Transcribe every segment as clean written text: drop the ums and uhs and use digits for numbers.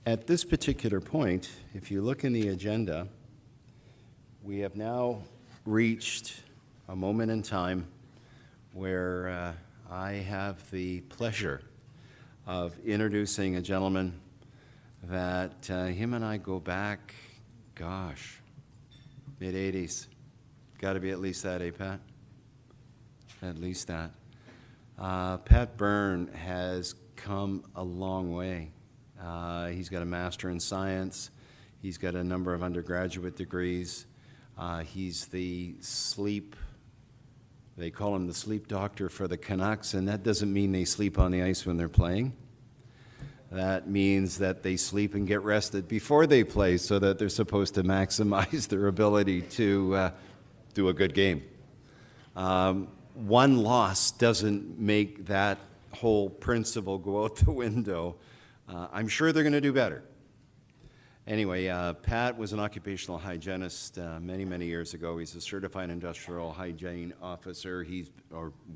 At this particular point, if you look in the agenda, we have now reached a moment in time where I have the pleasure of introducing a gentleman that him and I go back, gosh, mid-'80s. Got to be at least that, eh, Pat? At least that. Pat Byrne has come a long way. He's got a master in science. He's got a number of undergraduate degrees. He's the sleep, they call him the sleep doctor for the Canucks, and that doesn't mean they sleep on the ice when they're playing. That means that they sleep and get rested before they play so that they're supposed to maximize their ability to do a good game. One loss doesn't make that whole principle go out the window. I'm sure they're going to do better. Anyway, Pat was an occupational hygienist many, many years ago. He's a certified industrial hygiene officer.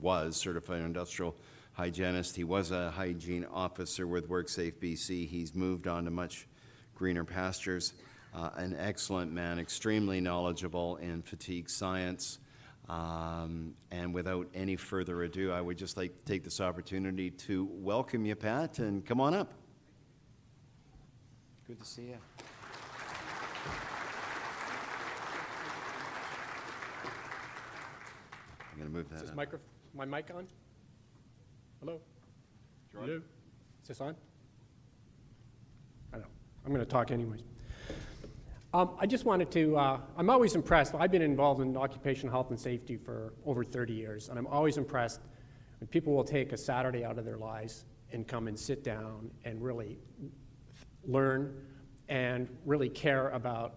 Was certified industrial hygienist. He was a hygiene officer with WorkSafe BC. He's moved on to much greener pastures. An excellent man, extremely knowledgeable in fatigue science. And without any further ado, I would just like to take this opportunity to welcome you, Pat, and come on up. Good to see you. I'm going to move that up. My mic on? Hello? Hello? Is this on? I don't know. I'm going to talk anyways. I just wanted to, I'm always impressed. I've been involved in occupational health and safety for over 30 years, and I'm always impressed when people will take a Saturday out of their lives and come and sit down and really learn and really care about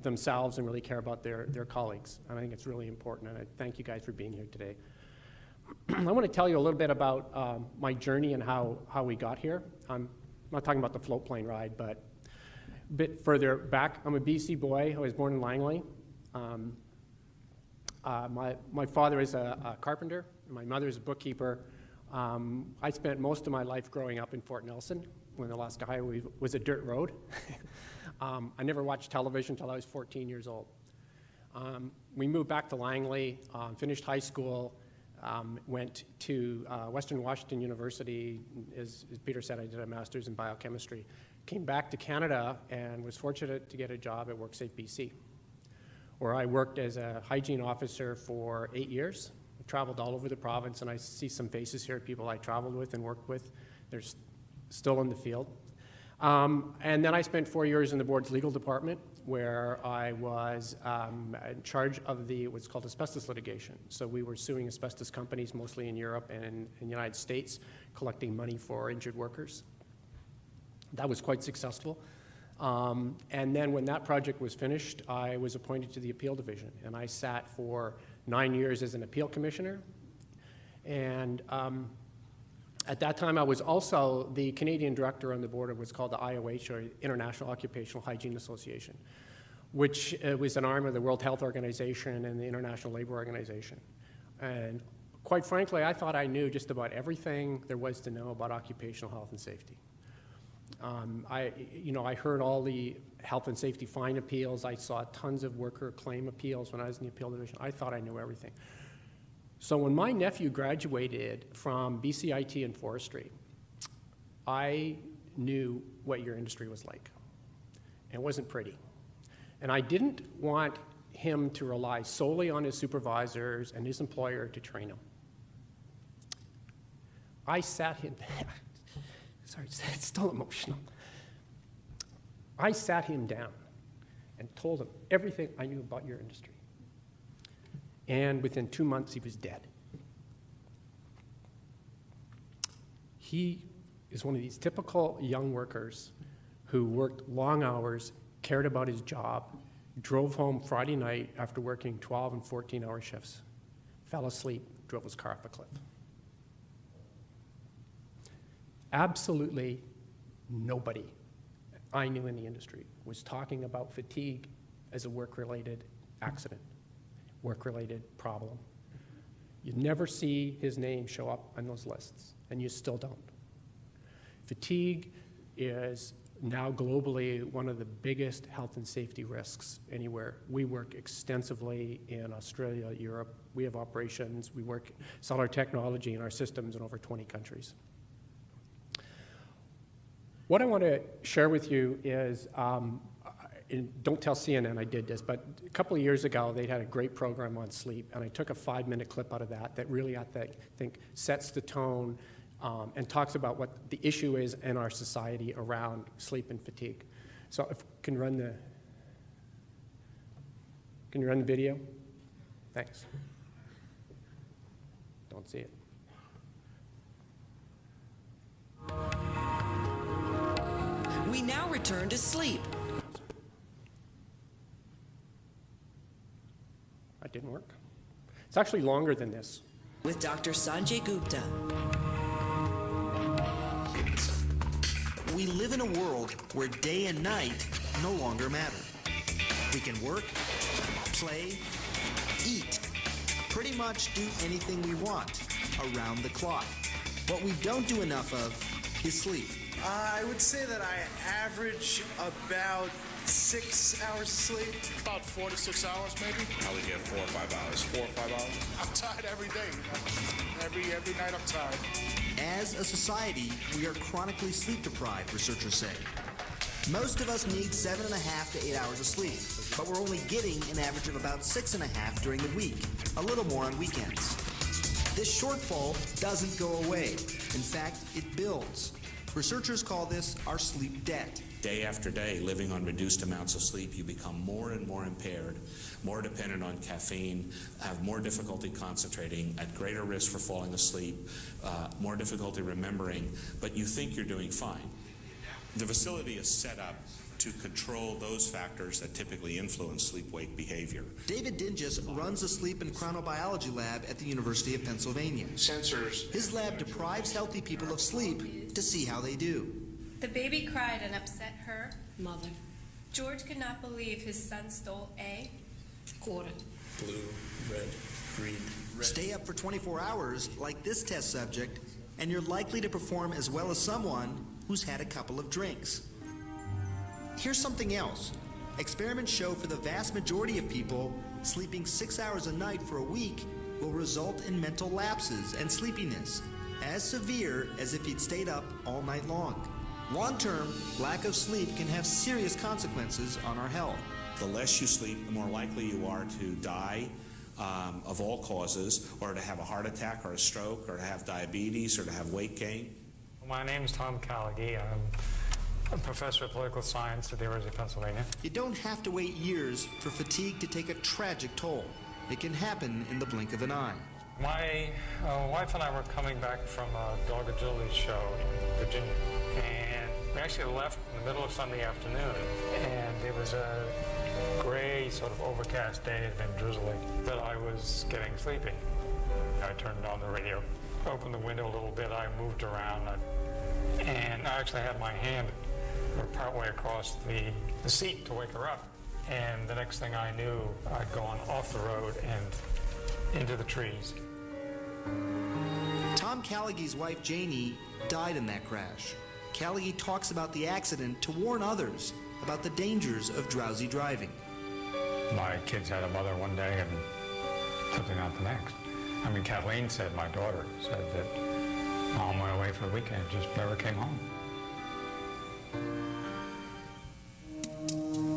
themselves and really care about their colleagues. And I think it's really important, and I thank you guys for being here today. I want to tell you a little bit about my journey and how we got here. I'm not talking about the float plane ride, but a bit further back. I'm a BC boy. I was born in Langley. My father is a carpenter, and my mother is a bookkeeper. I spent most of my life growing up in Fort Nelson, when the Alaska Highway was a dirt road. I never watched television until I was 14 years old. We moved back to Langley, finished high school, went to Western Washington University. As Peter said, I did a master's in biochemistry. Came back to Canada and was fortunate to get a job at WorkSafe BC, where I worked as a hygiene officer for 8 years. I traveled all over the province, and I see some faces here, people I traveled with and worked with. They're still in the field. And then I spent 4 years in the board's legal department, where I was in charge of what's called asbestos litigation. So we were suing asbestos companies, mostly in Europe and in the United States, collecting money for injured workers. That was quite successful. And then when that project was finished, I was appointed to the appeal division, and I sat for 9 years as an appeal commissioner. And at that time, I was also the Canadian director on the board of what's called the IOH, or International Occupational Hygiene Association, which was an arm of the World Health Organization and the International Labor Organization. And quite frankly, I thought I knew just about everything there was to know about occupational health and safety. I heard all the health and safety fine appeals. I saw tons of worker claim appeals when I was in the appeal division. I thought I knew everything. So when my nephew graduated from BCIT in forestry, I knew what your industry was like. It wasn't pretty. And I didn't want him to rely solely on his supervisors and his employer to train him. I sat him sorry, it's still emotional. I sat him down and told him everything I knew about your industry. And within 2 months, he was dead. He is one of these typical young workers who worked long hours, cared about his job, drove home Friday night after working 12 and 14-hour shifts, fell asleep, drove his car off a cliff. Absolutely nobody I knew in the industry was talking about fatigue as a work-related accident, work-related problem. You never see his name show up on those lists, and you still don't. Fatigue is now globally one of the biggest health and safety risks anywhere. We work extensively in Australia, Europe. We have operations. We sell our technology and our systems in over 20 countries. What I want to share with you is, and don't tell CNN I did this, but a couple of years ago they had a great program on sleep, and I took a 5-minute clip out of that really, I think, sets the tone and talks about what the issue is in our society around sleep and fatigue. So if can you run the video? Thanks. Don't see it. We now return to sleep. That didn't work. It's actually longer than this. With Dr. Sanjay Gupta. We live in a world where day and night no longer matter. We can work, play, eat, pretty much do anything we want around the clock. What we don't do enough of is sleep. I would say that I average about 6 hours of sleep. About 4 to 6 hours, maybe. I would get 4 or 5 hours. 4 or 5 hours. I'm tired every day. Every night I'm tired. As a society, we are chronically sleep deprived, researchers say. Most of us need 7.5 to 8 hours of sleep, but we're only getting an average of about 6.5 during the week, a little more on weekends. This shortfall doesn't go away. In fact, it builds. Researchers call this our sleep debt. Day after day, living on reduced amounts of sleep, you become more and more impaired, more dependent on caffeine, have more difficulty concentrating, at greater risk for falling asleep, more difficulty remembering, but you think you're doing fine. The facility is set up to control those factors that typically influence sleep-wake behavior. David Dinges runs a sleep and chronobiology lab at the University of Pennsylvania. Sensors. His lab deprives healthy people of sleep to see how they do. The baby cried and upset her Mother. George could not believe his son stole a Quarter. Blue, red, green. Stay up for 24 hours like this test subject, and you're likely to perform as well as someone who's had a couple of drinks. Here's something else. Experiments show for the vast majority of people, sleeping 6 hours a night for a week will result in mental lapses and sleepiness, as severe as if you'd stayed up all night long. Long-term, lack of sleep can have serious consequences on our health. The less you sleep, the more likely you are to die of all causes, or to have a heart attack or a stroke, or to have diabetes, or to have weight gain. My name is Tom Callaghy. I'm a professor of political science at the University of Pennsylvania. You don't have to wait years for fatigue to take a tragic toll. It can happen in the blink of an eye. My wife and I were coming back from a dog agility show in Virginia, and we actually left in the middle of Sunday afternoon, and it was a gray, sort of overcast day. It had been drizzling, but I was getting sleepy. I turned on the radio, opened the window a little bit, I moved around, and I actually had my hand partway across the seat to wake her up. And the next thing I knew, I'd gone off the road and into the trees. Tom Callaghy's wife, Janie, died in that crash. Callaghy talks about the accident to warn others about the dangers of drowsy driving. My kids had a mother one day and something out the next. I mean, Kathleen said, my daughter said that Mom went away for the weekend, just never came home.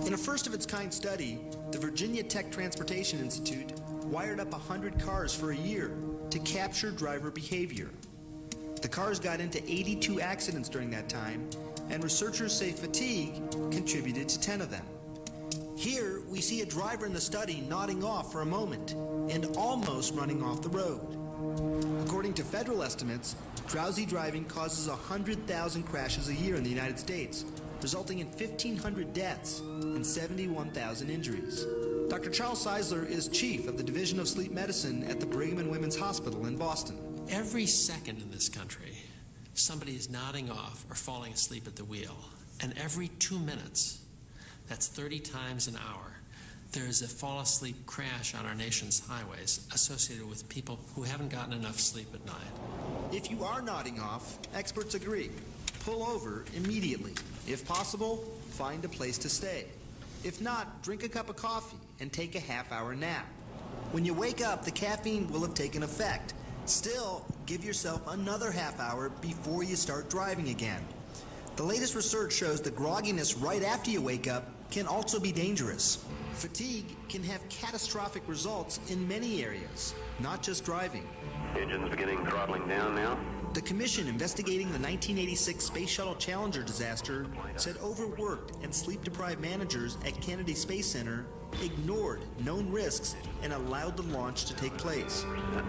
In a first-of-its-kind study, the Virginia Tech Transportation Institute wired up 100 cars for a year to capture driver behavior. The cars got into 82 accidents during that time, and researchers say fatigue contributed to 10 of them. Here, we see a driver in the study nodding off for a moment and almost running off the road. According to federal estimates, drowsy driving causes 100,000 crashes a year in the United States, resulting in 1,500 deaths and 71,000 injuries. Dr. Charles Seisler is chief of the Division of Sleep Medicine at the Brigham and Women's Hospital in Boston. Every second in this country, somebody is nodding off or falling asleep at the wheel. And every 2 minutes, that's 30 times an hour, there is a fall asleep crash on our nation's highways associated with people who haven't gotten enough sleep at night. If you are nodding off, experts agree. pull over immediately. If possible, find a place to stay. If not, drink a cup of coffee and take a half-hour nap. When you wake up, the caffeine will have taken effect. Still, give yourself another half hour before you start driving again. The latest research shows that grogginess right after you wake up can also be dangerous. Fatigue can have catastrophic results in many areas, not just driving. Engines beginning throttling down now. The commission investigating the 1986 Space Shuttle Challenger disaster said overworked and sleep-deprived managers at Kennedy Space Center ignored known risks and allowed the launch to take place.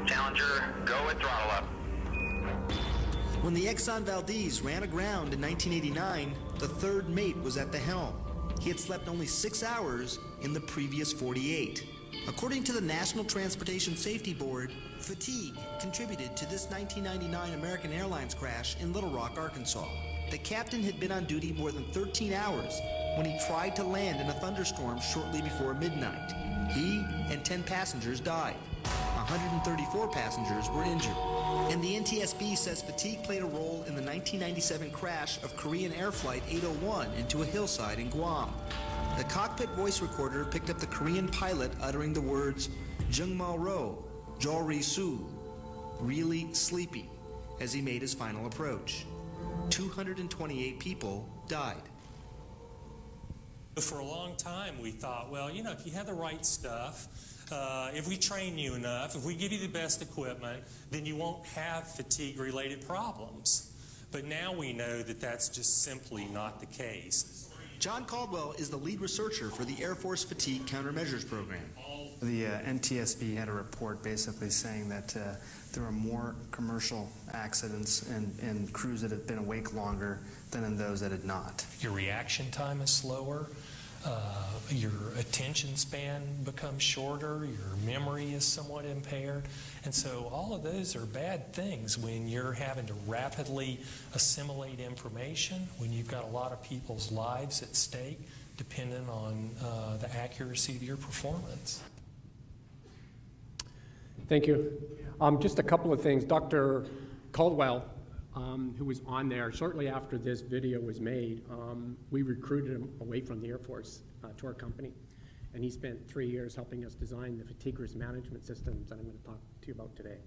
Challenger, go at throttle up. When the Exxon Valdez ran aground in 1989, the third mate was at the helm. He had slept only 6 hours in the previous 48. According to the National Transportation Safety Board, fatigue contributed to this 1999 American Airlines crash in Little Rock, Arkansas. The captain had been on duty more than 13 hours when he tried to land in a thunderstorm shortly before midnight. He and 10 passengers died. 134 passengers were injured. And the NTSB says fatigue played a role in the 1997 crash of Korean Air Flight 801 into a hillside in Guam. The cockpit voice recorder picked up the Korean pilot uttering the words "Jungmal Ro, Jolri Su," really sleepy, as he made his final approach. 228 people died. For a long time, we thought, well, you know, if you have the right stuff, if we train you enough, if we give you the best equipment, then you won't have fatigue-related problems. But now we know that that's just simply not the case. John Caldwell is the lead researcher for the Air Force Fatigue Countermeasures Program. The NTSB had a report basically saying that there were more commercial accidents in crews that had been awake longer than in those that had not. Your reaction time is slower. Your attention span becomes shorter, your memory is somewhat impaired, and so all of those are bad things when you're having to rapidly assimilate information, when you've got a lot of people's lives at stake, dependent on the accuracy of your performance. Thank you. Just a couple of things. Dr. Caldwell, who was on there shortly after this video was made, we recruited him away from the Air Force to our company, and he spent 3 years helping us design the fatigue risk management systems that I'm going to talk to you about today.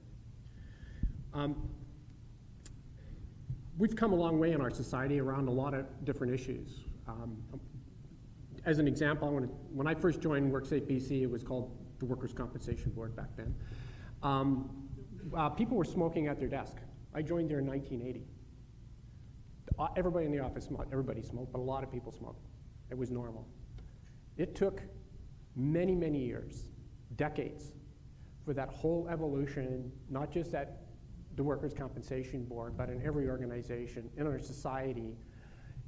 We've come a long way in our society around a lot of different issues. As an example, when I first joined WorkSafe BC, it was called the Workers' Compensation Board back then. People were smoking at their desk. I joined there in 1980. Everybody in the office smoked. Everybody smoked, but a lot of people smoked. It was normal. It took many, many years, decades, for that whole evolution, not just at the Workers' Compensation Board, but in every organization, in our society,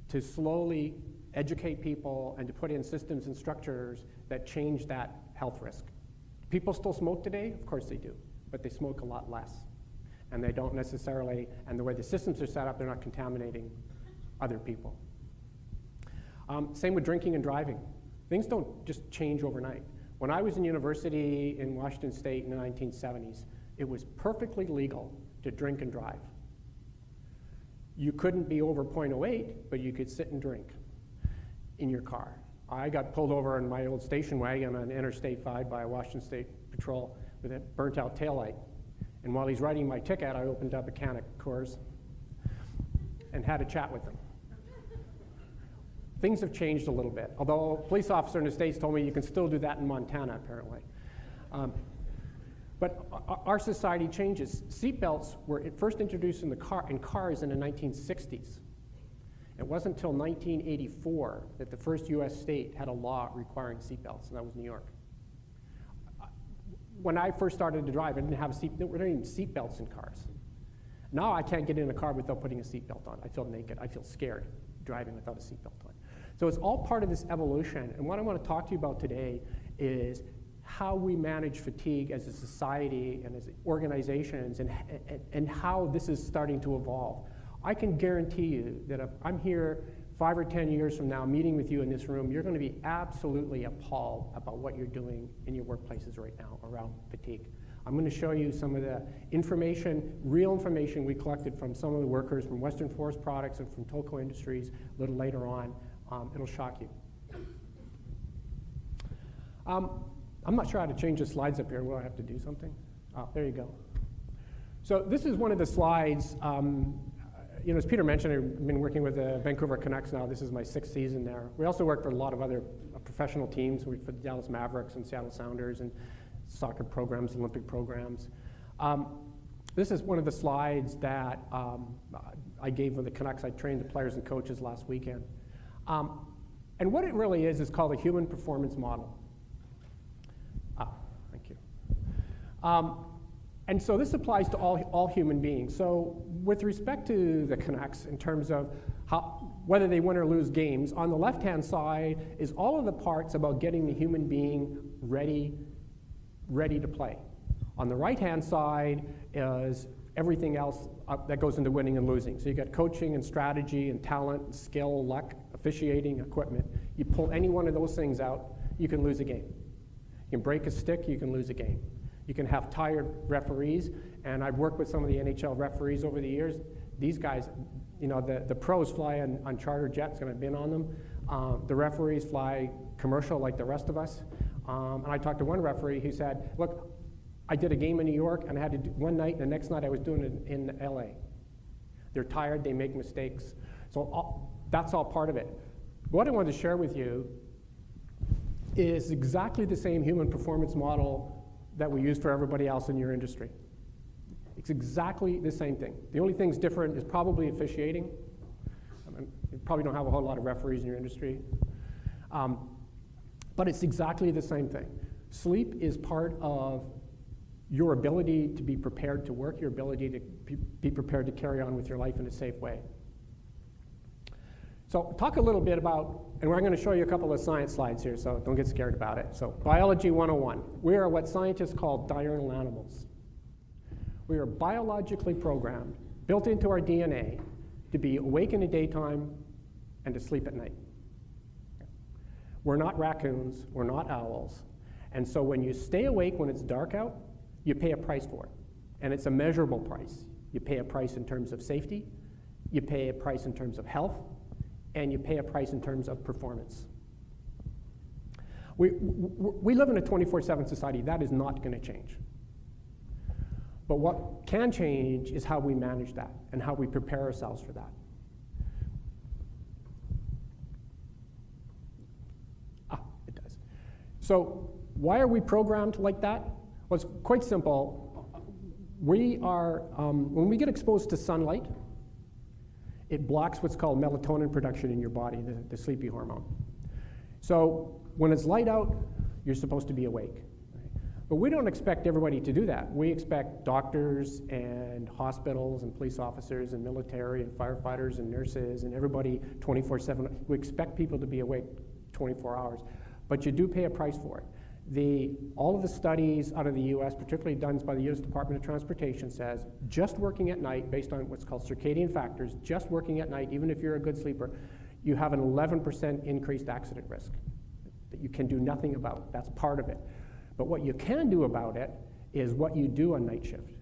to slowly educate people and to put in systems and structures that change that health risk. People still smoke today? Of course they do, but they smoke a lot less. And they don't necessarily, and the way the systems are set up, they're not contaminating other people. Same with drinking and driving. Things don't just change overnight. When I was in university in Washington State in the 1970s, it was perfectly legal to drink and drive. You couldn't be over 0.08, but you could sit and drink in your car. I got pulled over in my old station wagon on Interstate 5 by a Washington State Patrol with a burnt-out taillight. And while he's writing my ticket, I opened up a can of Coors and had a chat with him. Things have changed a little bit, although a police officer in the States told me you can still do that in Montana, apparently. But our society changes. Seatbelts were first introduced in cars in the 1960s. It wasn't until 1984 that the first U.S. state had a law requiring seatbelts, and that was New York. When I first started to drive, I didn't have there weren't even seatbelts in cars. Now I can't get in a car without putting a seatbelt on. I feel naked. I feel scared driving without a seatbelt on. So it's all part of this evolution. And what I want to talk to you about today is how we manage fatigue as a society and as organizations, and how this is starting to evolve. I can guarantee you that if I'm here 5 or 10 years from now meeting with you in this room, you're going to be absolutely appalled about what you're doing in your workplaces right now around fatigue. I'm going to show you some of the information, real information we collected from some of the workers from Western Forest Products and from Tolko Industries a little later on. It'll shock you. I'm not sure how to change the slides up here. Will I have to do something? Oh, there you go. So this is one of the slides. As Peter mentioned, I've been working with the Vancouver Canucks now. This is my 6th season there. We also work for a lot of other professional teams. We work for the Dallas Mavericks and Seattle Sounders and soccer programs, Olympic programs. This is one of the slides that I gave with the Canucks. I trained the players and coaches last weekend. And what it really is called a human performance model. Thank you. And so this applies to all human beings. So with respect to the Canucks, in terms of whether they win or lose games, on the left-hand side is all of the parts about getting the human being ready to play. On the right-hand side is everything else that goes into winning and losing. So you got coaching and strategy and talent and skill, luck, officiating, equipment. You pull any one of those things out, you can lose a game. You can break a stick, you can lose a game. You can have tired referees, and I've worked with some of the NHL referees over the years. These guys, the pros fly on charter jets, and I've been on them. The referees fly commercial like the rest of us. And I talked to one referee who said, look, I did a game in New York, and I had to do one night, and the next night I was doing it in LA. They're tired, they make mistakes. So that's all part of it. What I wanted to share with you is exactly the same human performance model that we use for everybody else in your industry. It's exactly the same thing. The only thing's different is probably officiating. You probably don't have a whole lot of referees in your industry. But it's exactly the same thing. Sleep is part of your ability to be prepared to work, your ability to be prepared to carry on with your life in a safe way. So talk a little bit about, and I'm going to show you a couple of science slides here, so don't get scared about it. So Biology 101. We are what scientists call diurnal animals. We are biologically programmed, built into our DNA, to be awake in the daytime and to sleep at night. We're not raccoons, we're not owls. And so when you stay awake when it's dark out, you pay a price for it. And it's a measurable price. You pay a price in terms of safety, you pay a price in terms of health, and you pay a price in terms of performance. We live in a 24/7 society. That is not going to change. But what can change is how we manage that and how we prepare ourselves for that. It does. So why are we programmed like that? Well, it's quite simple. We are, when we get exposed to sunlight, it blocks what's called melatonin production in your body, the sleepy hormone. So when it's light out, you're supposed to be awake. Right? But we don't expect everybody to do that. We expect doctors and hospitals and police officers and military and firefighters and nurses and everybody 24/7. We expect people to be awake 24 hours. But you do pay a price for it. All of the studies out of the US, particularly done by the US Department of Transportation, says just working at night, based on what's called circadian factors, just working at night, even if you're a good sleeper, you have an 11% increased accident risk that you can do nothing about. That's part of it. But what you can do about it is what you do on night shift.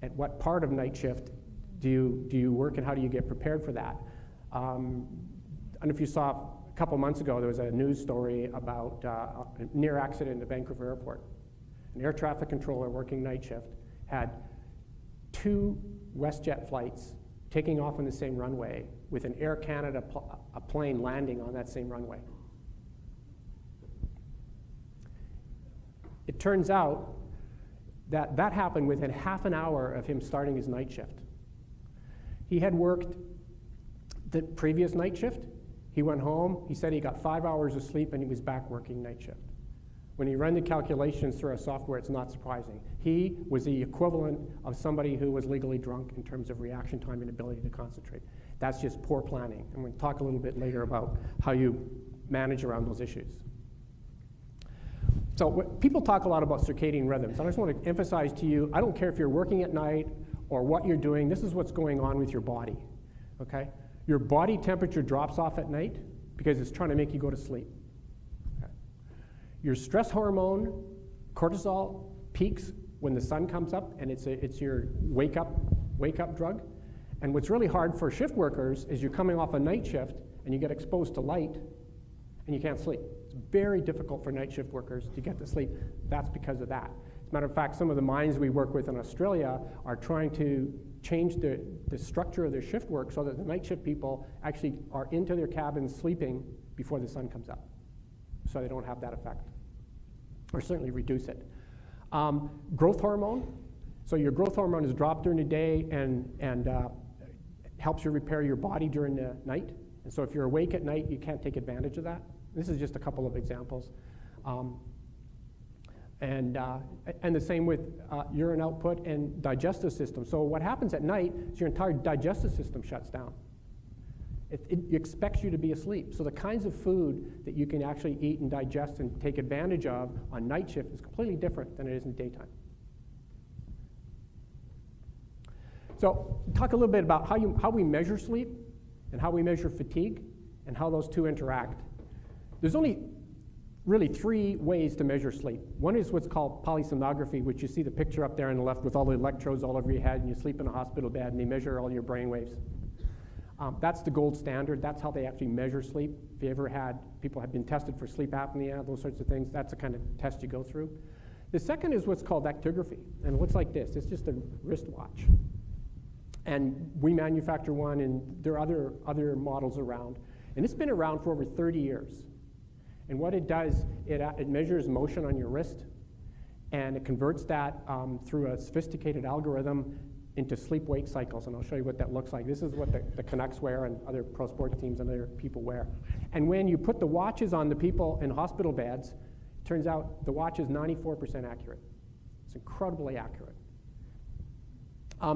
At what part of night shift do you work, and how do you get prepared for that? I don't know if you saw a couple months ago, there was a news story about a near accident at Vancouver Airport. An air traffic controller working night shift had 2 WestJet flights taking off on the same runway with an Air Canada a plane landing on that same runway. It turns out that that happened within half an hour of him starting his night shift. He had worked the previous night shift. He went home, he said he got 5 hours of sleep, and he was back working night shift. When you run the calculations through our software, it's not surprising. He was the equivalent of somebody who was legally drunk in terms of reaction time and ability to concentrate. That's just poor planning. And we'll talk a little bit later about how you manage around those issues. So people talk a lot about circadian rhythms. I just want to emphasize to you, I don't care if you're working at night or what you're doing, this is what's going on with your body, okay? Your body temperature drops off at night because it's trying to make you go to sleep. Okay. Your stress hormone, cortisol, peaks when the sun comes up, and it's your wake up drug. And what's really hard for shift workers is you're coming off a night shift and you get exposed to light and you can't sleep. It's very difficult for night shift workers to get to sleep. That's because of that. As a matter of fact, some of the mines we work with in Australia are trying to change the structure of their shift work so that the night shift people actually are into their cabins sleeping before the sun comes up, so they don't have that effect, or certainly reduce it. Growth hormone. So your growth hormone is dropped during the day and helps you repair your body during the night. And so if you're awake at night, you can't take advantage of that. This is just a couple of examples. And the same with urine output and digestive system. So what happens at night is your entire digestive system shuts down. It expects you to be asleep. So the kinds of food that you can actually eat and digest and take advantage of on night shift is completely different than it is in daytime. So talk a little bit about how we measure sleep and how we measure fatigue and how those two interact. There's only really three ways to measure sleep. One is what's called polysomnography, which you see the picture up there on the left with all the electrodes all over your head, and you sleep in a hospital bed and they measure all your brain waves. That's the gold standard. That's how they actually measure sleep. If you ever had people have been tested for sleep apnea, those sorts of things, that's the kind of test you go through. The second is what's called actigraphy, and it looks like this. It's just a wristwatch. And we manufacture one, and there are other models around. And it's been around for over 30 years. And what it does, it measures motion on your wrist, and it converts that through a sophisticated algorithm into sleep-wake cycles, and I'll show you what that looks like. This is what the Canucks wear and other pro sports teams and other people wear. And when you put the watches on the people in hospital beds, it turns out the watch is 94% accurate. It's incredibly accurate.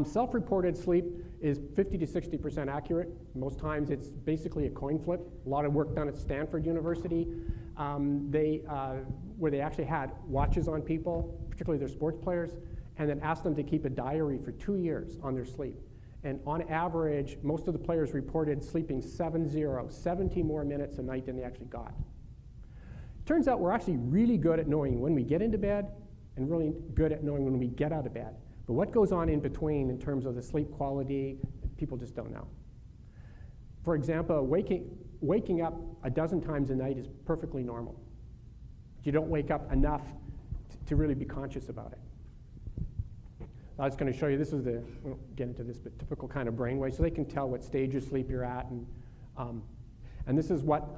Self-reported sleep is 50 to 60% accurate. Most times it's basically a coin flip. A lot of work done at Stanford University, where they actually had watches on people, particularly their sports players, and then asked them to keep a diary for 2 years on their sleep. And on average, most of the players reported sleeping 70 more minutes a night than they actually got. Turns out we're actually really good at knowing when we get into bed and really good at knowing when we get out of bed. But what goes on in between in terms of the sleep quality, people just don't know. For example, waking up a dozen times a night is perfectly normal. You don't wake up enough to really be conscious about it. I was going to show you, this is we won't get into this, but typical kind of brainwave, so they can tell what stage of sleep you're at. And this is what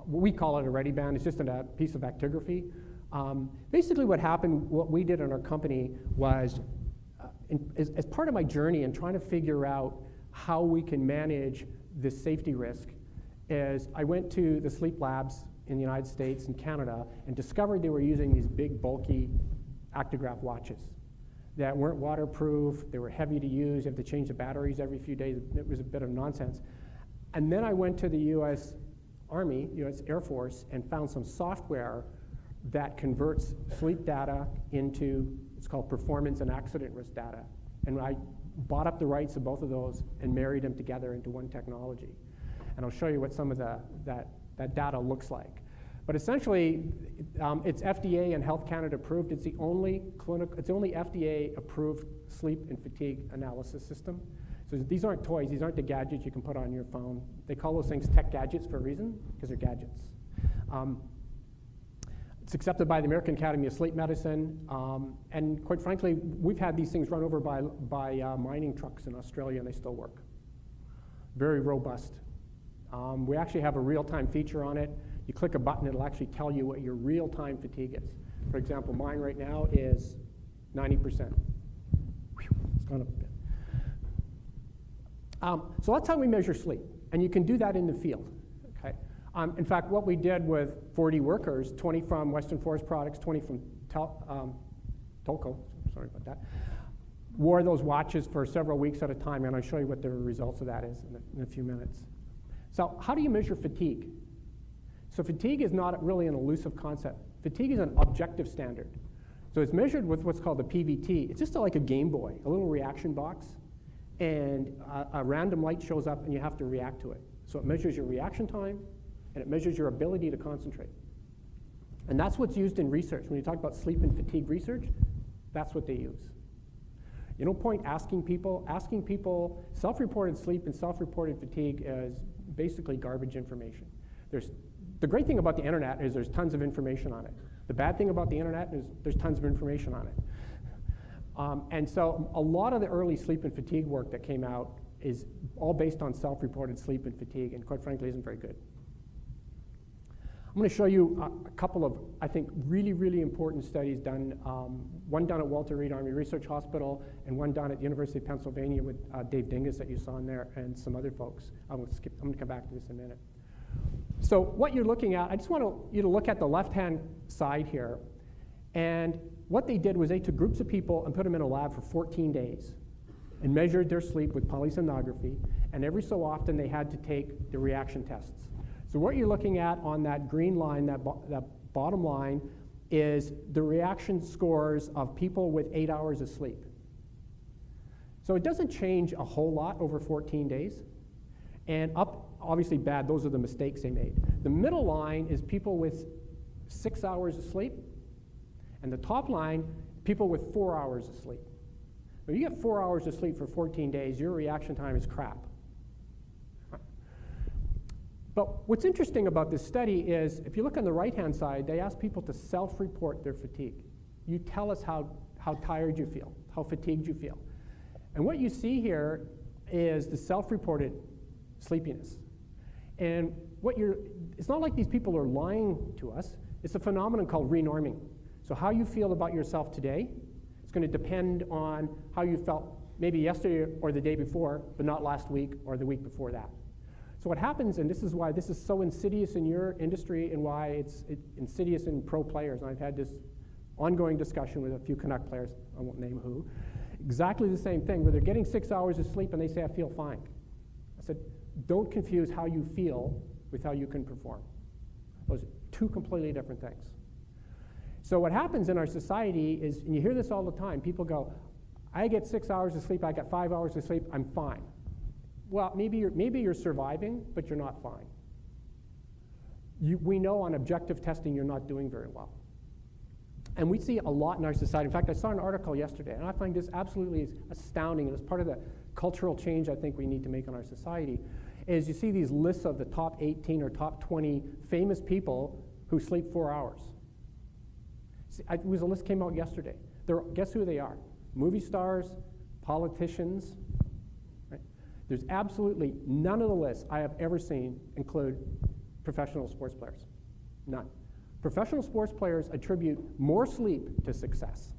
we call it a ready band. It's just a piece of actigraphy. Basically what happened, what we did in our company was, as part of my journey in trying to figure out how we can manage this safety risk, is I went to the sleep labs in the United States and Canada and discovered they were using these big, bulky actigraph watches that weren't waterproof, they were heavy to use, you have to change the batteries every few days. It was a bit of nonsense. And then I went to the US Army, US Air Force, and found some software that converts sleep data into, it's called performance and accident risk data. And I bought up the rights of both of those and married them together into one technology. And I'll show you what some of that data looks like. But essentially, it's FDA and Health Canada approved. It's the only FDA approved sleep and fatigue analysis system. So these aren't toys, these aren't the gadgets you can put on your phone. They call those things tech gadgets for a reason, because they're gadgets. It's accepted by the American Academy of Sleep Medicine, and quite frankly, we've had these things run over by mining trucks in Australia, and they still work. Very robust. We actually have a real-time feature on it. You click a button, it'll actually tell you what your real-time fatigue is. For example, mine right now is 90%. It's gone up a bit. So that's how we measure sleep, and you can do that in the field. Okay. In fact, what we did with 40 workers, 20 from Western Forest Products, 20 from Tolco, sorry about that, wore those watches for several weeks at a time, and I'll show you what the results of that is in a few minutes. So how do you measure fatigue? So fatigue is not really an elusive concept. Fatigue is an objective standard. So it's measured with what's called the PVT. It's just like a Game Boy, a little reaction box, and a random light shows up and you have to react to it. So it measures your reaction time, and it measures your ability to concentrate. And that's what's used in research. When you talk about sleep and fatigue research, That's what they use. You no point asking people, self-reported sleep and self-reported fatigue is basically garbage information. The great thing about the internet is there's tons of information on it. The bad thing about the internet is there's tons of information on it. And so a lot of the early sleep and fatigue work that came out is all based on self-reported sleep and fatigue, and quite frankly isn't very good. I'm going to show you a couple of, I think, really, really important studies done, one done at Walter Reed Army Research Hospital and one done at the University of Pennsylvania with Dave Dingus that you saw in there and some other folks. I'm going to come back to this in a minute. So what you're looking at, I just want you to look at the left-hand side here. And what they did was they took groups of people and put them in a lab for 14 days and measured their sleep with polysomnography. And every so often they had to take the reaction tests. So what you're looking at on that green line, that bottom line, is the reaction scores of people with 8 hours of sleep. So it doesn't change a whole lot over 14 days. And up, obviously bad, those are the mistakes they made. The middle line is people with 6 hours of sleep. And the top line, people with 4 hours of sleep. If you get 4 hours of sleep for 14 days, your reaction time is crap. But what's interesting about this study is, if you look on the right-hand side, they ask people to self-report their fatigue. You tell us how tired you feel, how fatigued you feel. And what you see here is the self-reported sleepiness. And it's not like these people are lying to us. It's a phenomenon called renorming. So how you feel about yourself today is going to depend on how you felt maybe yesterday or the day before, but not last week or the week before that. So what happens, and this is why this is so insidious in your industry and why it's insidious in pro players, and I've had this ongoing discussion with a few Canuck players, I won't name who, exactly the same thing, where they're getting 6 hours of sleep and they say, I feel fine. I said, don't confuse how you feel with how you can perform. Those are two completely different things. So what happens in our society is, and you hear this all the time, people go, I get 6 hours of sleep, I get 5 hours of sleep, I'm fine. Well, maybe you're surviving, but you're not fine. We know on objective testing you're not doing very well. And we see a lot in our society. In fact, I saw an article yesterday, and I find this absolutely astounding, and it's part of the cultural change I think we need to make in our society, is you see these lists of the top 18 or top 20 famous people who sleep 4 hours. It was a list came out yesterday. Guess who they are? Movie stars, politicians. Right? There's absolutely none of the lists I have ever seen include professional sports players. None. Professional sports players attribute more sleep to success.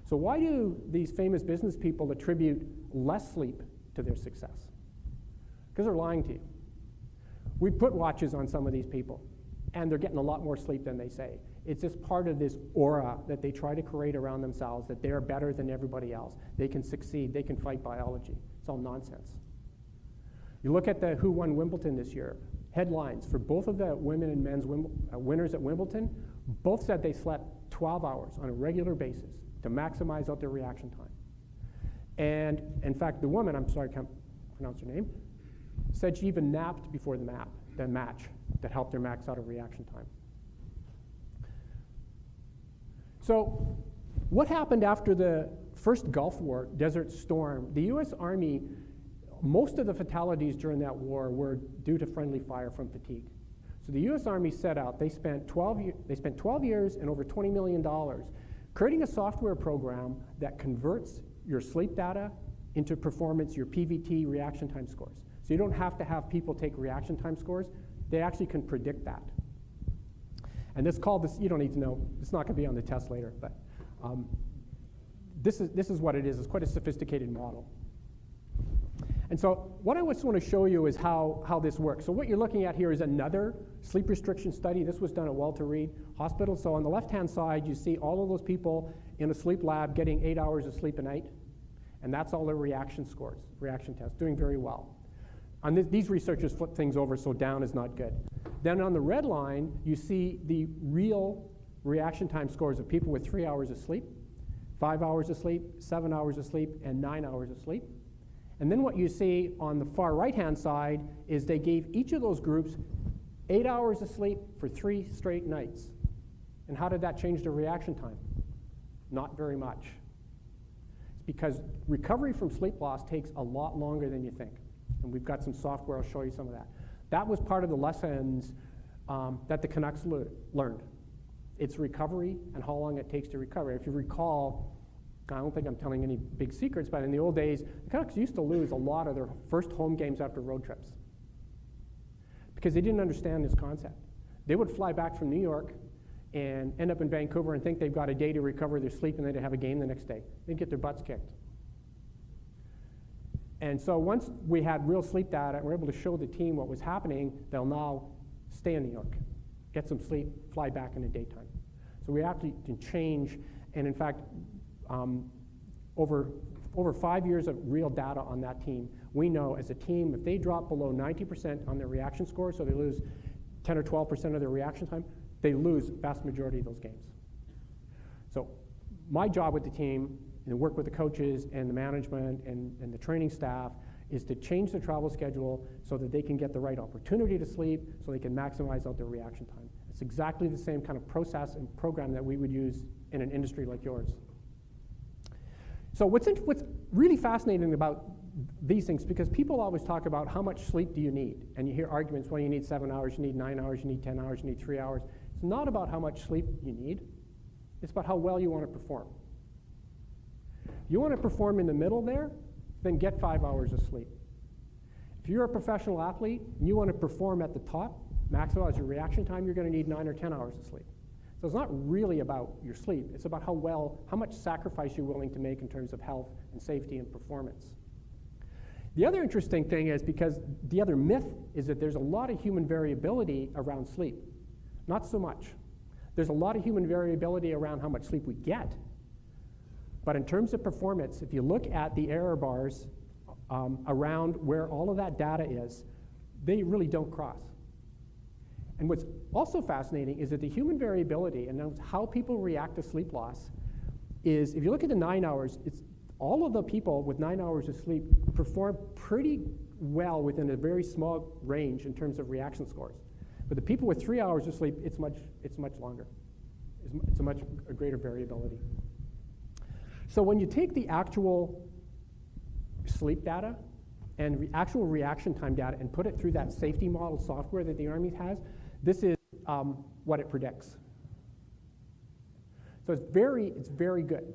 So why do these famous business people attribute less sleep to their success? Because they're lying to you. We put watches on some of these people, and they're getting a lot more sleep than they say. It's just part of this aura that they try to create around themselves, that they're better than everybody else. They can succeed. They can fight biology. It's all nonsense. You look at who won Wimbledon this year. Headlines for both of the women and men's winners at Wimbledon, both said they slept 12 hours on a regular basis to maximize out their reaction time. And in fact, the woman, I'm sorry, I can't pronounce her name, said she even napped before the match that helped her max out her reaction time. So what happened after the first Gulf War, Desert Storm? The U.S. Army, most of the fatalities during that war were due to friendly fire from fatigue. So the U.S. Army set out, they spent 12 years and over $20 million creating a software program that converts your sleep data into performance, your PVT reaction time scores. So you don't have to have people take reaction time scores. They actually can predict that. And you don't need to know, it's not going to be on the test later, but this is what it is. It's quite a sophisticated model. And so what I just want to show you is how this works. So what you're looking at here is another sleep restriction study. This was done at Walter Reed Hospital. So on the left-hand side, you see all of those people in a sleep lab getting 8 hours of sleep a night. And that's all their reaction scores, reaction tests, doing very well. These researchers flip things over, so down is not good. Then on the red line, you see the real reaction time scores of people with 3 hours of sleep, 5 hours of sleep, 7 hours of sleep, and 9 hours of sleep. And then what you see on the far right-hand side is they gave each of those groups 8 hours of sleep for 3 straight nights. And how did that change their reaction time? Not very much. It's because recovery from sleep loss takes a lot longer than you think. And we've got some software, I'll show you some of that. That was part of the lessons that the Canucks learned. It's recovery and how long it takes to recover. If you recall, I don't think I'm telling any big secrets, but in the old days, the Canucks used to lose a lot of their first home games after road trips because they didn't understand this concept. They would fly back from New York and end up in Vancouver and think they've got a day to recover their sleep and then they'd have a game the next day. They'd get their butts kicked. And so once we had real sleep data and we're able to show the team what was happening, they'll now stay in New York, get some sleep, fly back in the daytime. So we have to change, and in fact, over 5 years of real data on that team, we know as a team, if they drop below 90% on their reaction score, so they lose 10 or 12% of their reaction time, they lose vast majority of those games. So my job with the team, and work with the coaches and the management and the training staff, is to change the travel schedule so that they can get the right opportunity to sleep, so they can maximize out their reaction time. It's exactly the same kind of process and program that we would use in an industry like yours. So what's really fascinating about these things, because people always talk about how much sleep do you need, and you hear arguments, well, you need 7 hours, you need 9 hours, you need 10 hours, you need 3 hours. It's not about how much sleep you need, it's about how well you want to perform. If you want to perform in the middle there, then get 5 hours of sleep. If you're a professional athlete and you want to perform at the top, maximize your reaction time, you're going to need 9 or 10 hours of sleep. So it's not really about your sleep, it's about how much sacrifice you're willing to make in terms of health and safety and performance. The other interesting thing is, because the other myth is that there's a lot of human variability around sleep. Not so much. There's a lot of human variability around how much sleep we get. But in terms of performance, if you look at the error bars around where all of that data is, they really don't cross. And what's also fascinating is that the human variability and how people react to sleep loss is, if you look at the 9 hours, it's all of the people with 9 hours of sleep perform pretty well within a very small range in terms of reaction scores. But the people with 3 hours of sleep, it's much longer. It's a much greater variability. So when you take the actual sleep data and actual reaction time data and put it through that safety model software that the Army has, this is what it predicts. So it's very good.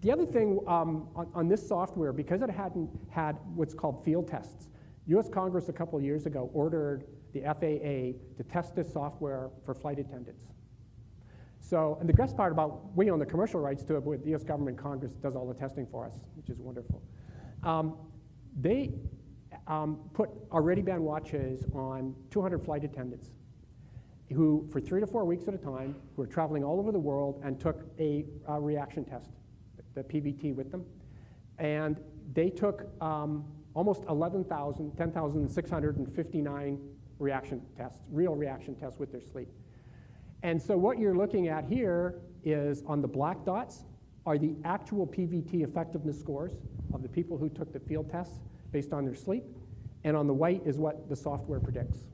The other thing on this software, because it hadn't had what's called field tests, U.S. Congress a couple of years ago ordered the FAA to test this software for flight attendants. So, and the best part about, we own the commercial rights to it, but the U.S. government, Congress does all the testing for us, which is wonderful. They put our Ready Band watches on 200 flight attendants who, for 3 to 4 weeks at a time, who were traveling all over the world and took a reaction test, the PVT, with them. And they took almost 10,659 reaction tests, real reaction tests with their sleep. And so what you're looking at here is, on the black dots are the actual PVT effectiveness scores of the people who took the field tests based on their sleep, and on the white is what the software predicts.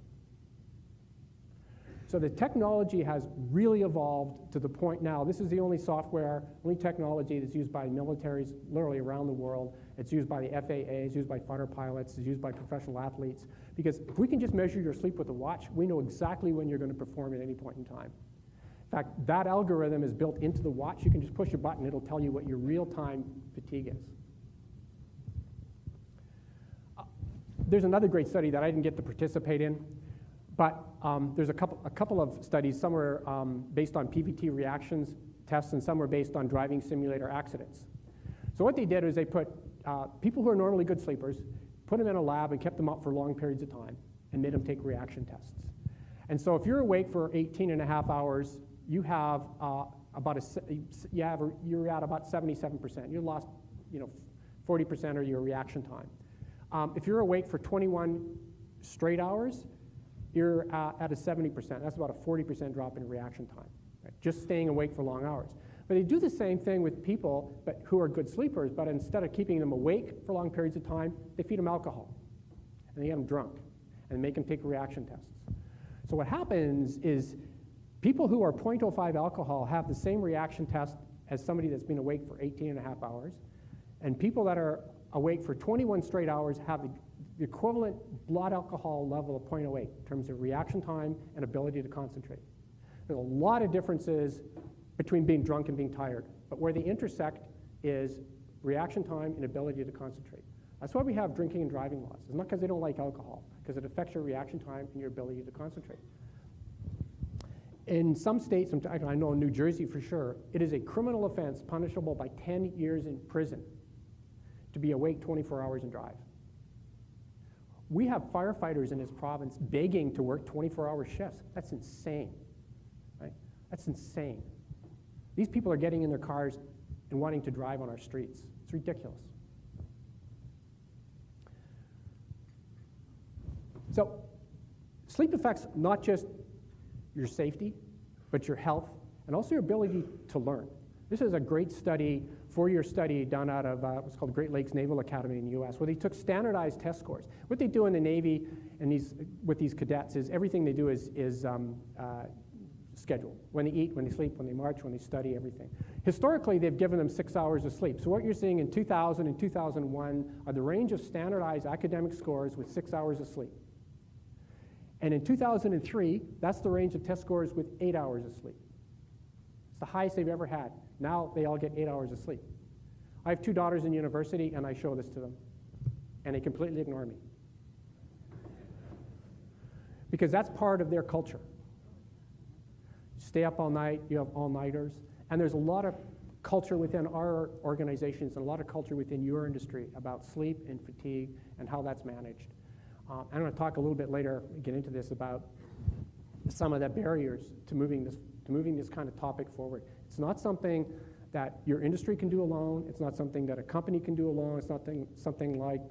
So the technology has really evolved to the point now, this is the only software, only technology that's used by militaries literally around the world. It's used by the FAA, it's used by fighter pilots, it's used by professional athletes. Because if we can just measure your sleep with a watch, we know exactly when you're going to perform at any point in time. In fact, that algorithm is built into the watch. You can just push a button, it'll tell you what your real-time fatigue is. There's another great study that I didn't get to participate in, but there's a couple of studies. Some were based on PVT reactions tests, and some were based on driving simulator accidents. So what they did was they put people who are normally good sleepers, put them in a lab and kept them up for long periods of time and made them take reaction tests. And so if you're awake for 18 and a half hours, you have you're at about 77%. You lost 40% of your reaction time. If you're awake for 21 straight hours, you're at a 70%. That's about a 40% drop in reaction time, right? Just staying awake for long hours. But they do the same thing with people who are good sleepers, but instead of keeping them awake for long periods of time, they feed them alcohol, and they get them drunk, and make them take reaction tests. So what happens is People who are 0.05 alcohol have the same reaction test as somebody that's been awake for 18 and a half hours. And people that are awake for 21 straight hours have the equivalent blood alcohol level of 0.08 in terms of reaction time and ability to concentrate. There's a lot of differences between being drunk and being tired, but where they intersect is reaction time and ability to concentrate. That's why we have drinking and driving laws. It's not because they don't like alcohol, because it affects your reaction time and your ability to concentrate. In some states, I know in New Jersey for sure, it is a criminal offense punishable by 10 years in prison to be awake 24 hours and drive. We have firefighters in this province begging to work 24-hour shifts. That's insane, right? That's insane. These people are getting in their cars and wanting to drive on our streets. It's ridiculous. So sleep affects not just your safety, but your health, and also your ability to learn. This is a great study, 4-year study done out of what's called Great Lakes Naval Academy in the U.S., where they took standardized test scores. What they do in the Navy and with these cadets is everything they do is scheduled. When they eat, when they sleep, when they march, when they study, everything. Historically, they've given them 6 hours of sleep. So what you're seeing in 2000 and 2001 are the range of standardized academic scores with 6 hours of sleep. And in 2003, that's the range of test scores with 8 hours of sleep. It's the highest they've ever had. Now they all get 8 hours of sleep. I have 2 daughters in university, and I show this to them, and they completely ignore me. Because that's part of their culture. You stay up all night, you have all-nighters, and there's a lot of culture within our organizations and a lot of culture within your industry about sleep and fatigue and how that's managed. I'm going to talk a little bit later, get into this, about some of the barriers to moving this kind of topic forward. It's not something that your industry can do alone. It's not something that a company can do alone. It's not something like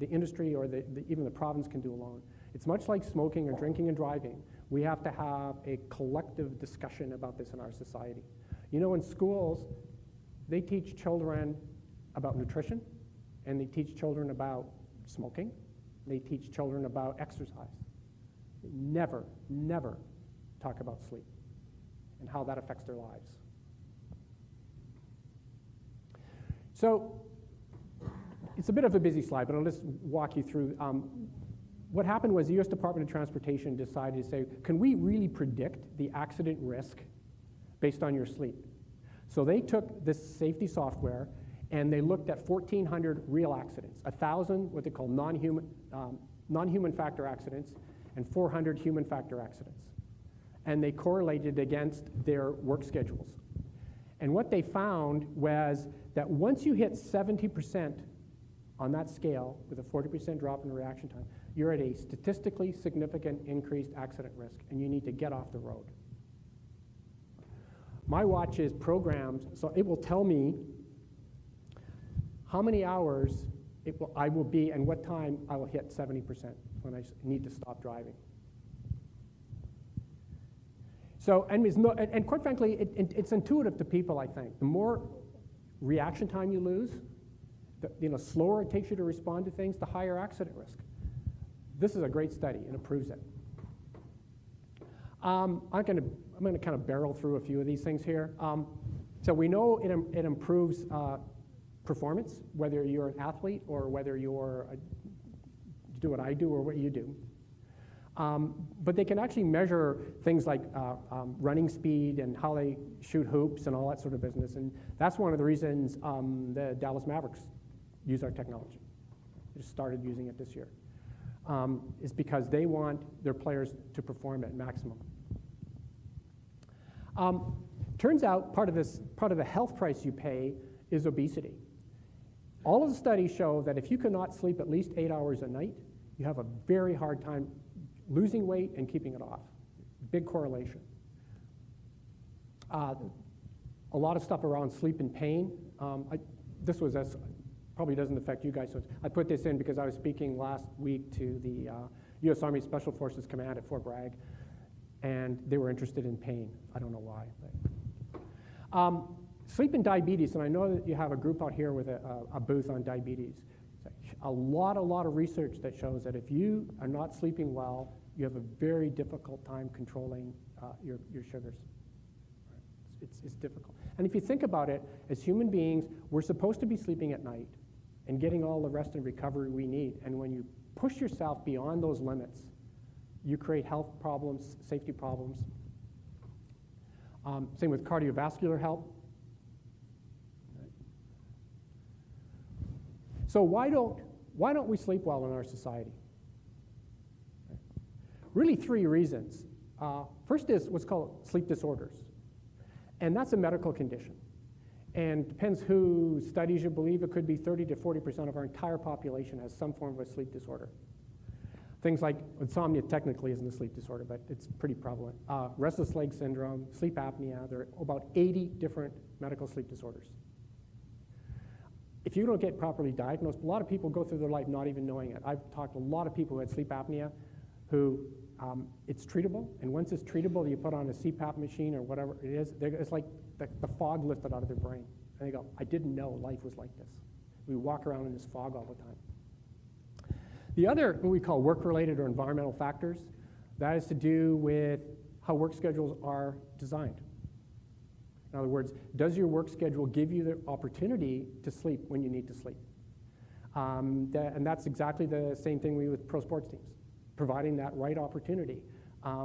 the industry or even the province can do alone. It's much like smoking or drinking and driving. We have to have a collective discussion about this in our society. You know, in schools, they teach children about nutrition, and they teach children about smoking. They teach children about exercise. They never, never talk about sleep and how that affects their lives. So it's a bit of a busy slide, but I'll just walk you through. What happened was the U.S. Department of Transportation decided to say, can we really predict the accident risk based on your sleep? So they took this safety software and they looked at 1,400 real accidents, 1,000 what they call non-human factor accidents, and 400 human factor accidents. And they correlated against their work schedules. And what they found was that once you hit 70% on that scale with a 40% drop in reaction time, you're at a statistically significant increased accident risk, and you need to get off the road. My watch is programmed, so it will tell me how many hours I will be and what time I will hit 70% when I need to stop driving. So, and quite frankly, it's intuitive to people, I think. The more reaction time you lose, the slower it takes you to respond to things, the higher accident risk. This is a great study, and it proves it. I'm going to kind of barrel through a few of these things here. So we know it improves performance, whether you're an athlete or whether you do what I do or what you do. But they can actually measure things like running speed and how they shoot hoops and all that sort of business. And that's one of the reasons the Dallas Mavericks use our technology. They just started using it this year. Is because they want their players to perform at maximum. Turns out part of the health price you pay is obesity. All of the studies show that if you cannot sleep at least 8 hours a night, you have a very hard time losing weight and keeping it off. Big correlation. A lot of stuff around sleep and pain. This probably doesn't affect you guys. So I put this in because I was speaking last week to the U.S. Army Special Forces Command at Fort Bragg, and they were interested in pain. I don't know why. But. Sleep and diabetes, and I know that you have a group out here with a booth on diabetes. A lot of research that shows that if you are not sleeping well, you have a very difficult time controlling your sugars. It's difficult. And if you think about it, as human beings, we're supposed to be sleeping at night and getting all the rest and recovery we need. And when you push yourself beyond those limits, you create health problems, safety problems. Same with cardiovascular health. So why don't we sleep well in our society? Really 3 reasons. First is what's called sleep disorders. And that's a medical condition. And depends who studies you believe, it could be 30 to 40% of our entire population has some form of a sleep disorder. Things like insomnia technically isn't a sleep disorder, but it's pretty prevalent. Restless leg syndrome, sleep apnea, there are about 80 different medical sleep disorders. If you don't get properly diagnosed, a lot of people go through their life not even knowing it. I've talked to a lot of people who had sleep apnea who it's treatable, and once it's treatable, you put on a CPAP machine or whatever it is, it's like the fog lifted out of their brain. And they go, I didn't know life was like this. We walk around in this fog all the time. The other, what we call work-related or environmental factors, that is to do with how work schedules are designed. In other words, does your work schedule give you the opportunity to sleep when you need to sleep? And that's exactly the same thing we do with pro sports teams, providing that right opportunity. I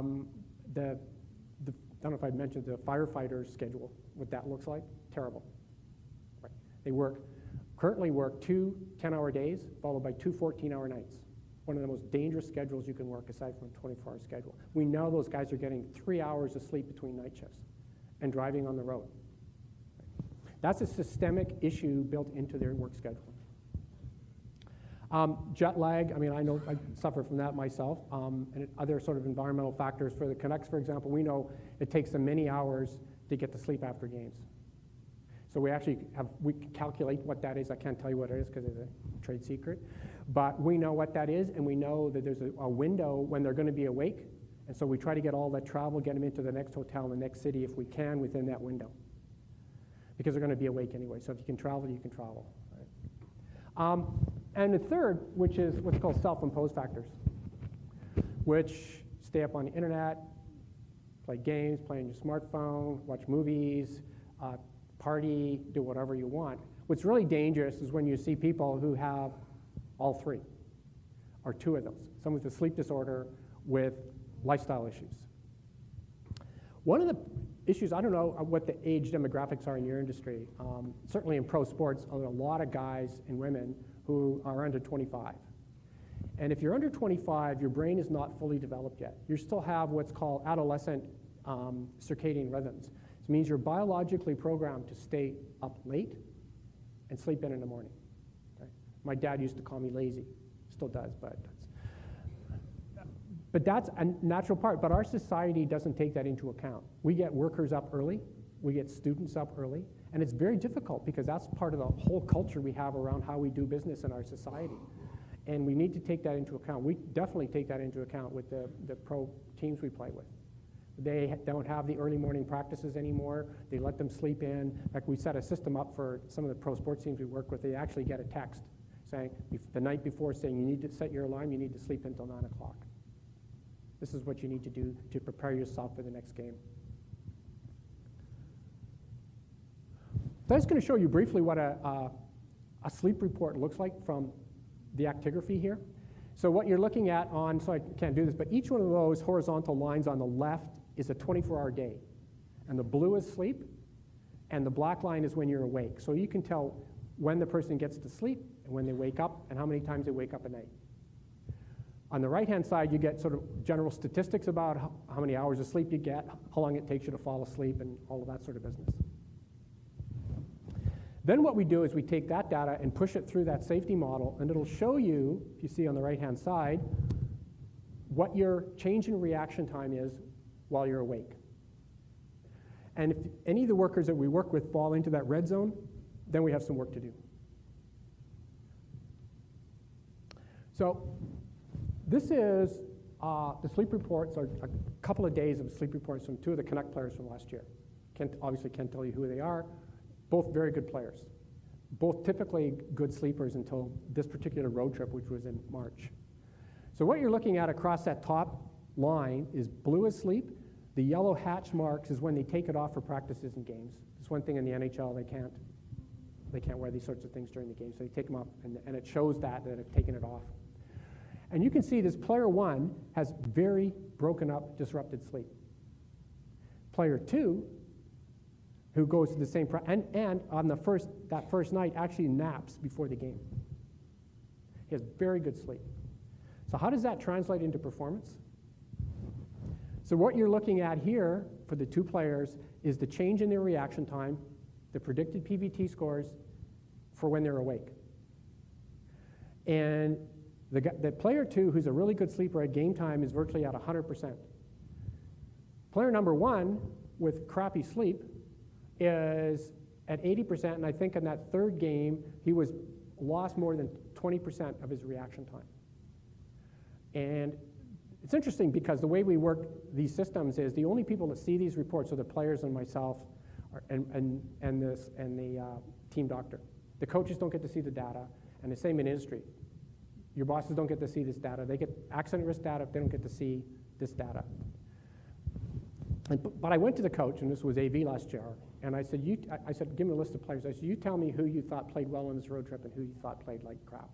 don't know if I mentioned the firefighter schedule, what that looks like. Terrible. Right. They currently work 2 10-hour days followed by 2 14-hour nights. One of the most dangerous schedules you can work aside from a 24-hour schedule. We know those guys are getting 3 hours of sleep between night shifts and driving on the road. That's a systemic issue built into their work schedule. Jet lag, I mean, I know I suffer from that myself, and other sort of environmental factors. For the Canucks, for example, we know it takes them many hours to get to sleep after games. So we calculate what that is. I can't tell you what it is because it's a trade secret. But we know what that is, and we know that there's a window when they're going to be awake. And so we try to get all that travel, get them into the next hotel in the next city if we can within that window. Because they're going to be awake anyway. So if you can travel, you can travel. Right? And the third, which is what's called self-imposed factors, which stay up on the internet, play games, play on your smartphone, watch movies, party, do whatever you want. What's really dangerous is when you see people who have all 3 or 2 of those. Someone with a sleep disorder with lifestyle issues. One of the issues, I don't know what the age demographics are in your industry. Certainly in pro sports, there are a lot of guys and women who are under 25. And if you're under 25, your brain is not fully developed yet. You still have what's called adolescent circadian rhythms. It means you're biologically programmed to stay up late and sleep in the morning. Okay? My dad used to call me lazy, still does, but that's a natural part. But our society doesn't take that into account. We get workers up early, we get students up early, and it's very difficult because that's part of the whole culture we have around how we do business in our society. And we need to take that into account. We definitely take that into account with the pro teams we play with. They don't have the early morning practices anymore. They let them sleep in. Like we set a system up for some of the pro sports teams we work with. They actually get a text saying the night before saying you need to set your alarm, you need to sleep until 9 o'clock. This is what you need to do to prepare yourself for the next game. So I'm just going to show you briefly what a sleep report looks like from the actigraphy here. So what you're looking at so I can't do this, but each one of those horizontal lines on the left is a 24-hour day. And the blue is sleep, and the black line is when you're awake. So you can tell when the person gets to sleep and when they wake up and how many times they wake up at night. On the right-hand side, you get sort of general statistics about how many hours of sleep you get, how long it takes you to fall asleep, and all of that sort of business. Then what we do is we take that data and push it through that safety model, and it'll show you, if you see on the right-hand side, what your change in reaction time is while you're awake. And if any of the workers that we work with fall into that red zone, then we have some work to do. So this is the sleep reports, are a couple of days of sleep reports from 2 of the Canuck players from last year. Obviously can't tell you who they are. Both very good players. Both typically good sleepers until this particular road trip, which was in March. So what you're looking at across that top line is blue is sleep. The yellow hatch marks is when they take it off for practices and games. It's one thing in the NHL, they can't wear these sorts of things during the game, so they take them off, and it shows that they've taken it off. And you can see this player 1 has very broken up, disrupted sleep. Player 2, who goes to the same, and on that first night actually naps before the game. He has very good sleep. So how does that translate into performance? So what you're looking at here for the 2 players is the change in their reaction time, the predicted PVT scores for when they're awake. And the player 2, who's a really good sleeper at game time, is virtually at 100%. Player number 1 with crappy sleep is at 80%, and I think in that third game, he lost more than 20% of his reaction time. And it's interesting because the way we work these systems is the only people that see these reports are the players and myself and the team doctor. The coaches don't get to see the data, and the same in industry. Your bosses don't get to see this data. They get accident risk data, they don't get to see this data. But I went to the coach, and this was AV last year, and I said, give me a list of players. I said, you tell me who you thought played well on this road trip and who you thought played like crap.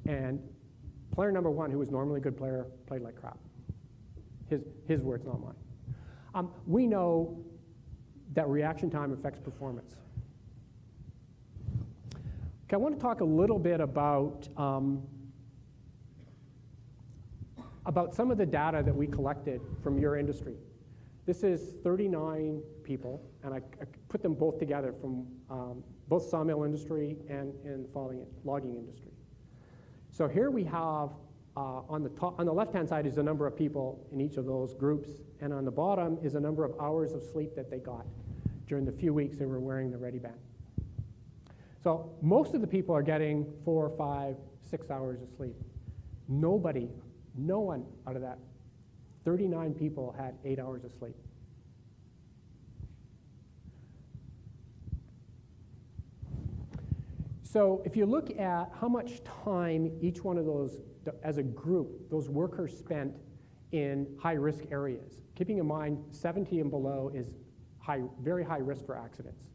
And player number 1, who was normally a good player, played like crap. His words, not mine. We know that reaction time affects performance. Okay, I want to talk a little bit about some of the data that we collected from your industry. This is 39 people, and I put them both together from both sawmill industry and logging industry. So here we have, on the left-hand side is the number of people in each of those groups, and on the bottom is the number of hours of sleep that they got during the few weeks they were wearing the Ready Band. So most of the people are getting 4, 5, 6 hours of sleep. No one out of that 39 people had 8 hours of sleep. So if you look at how much time each one of those, as a group, those workers spent in high-risk areas, keeping in mind 70 and below is very high risk for accidents.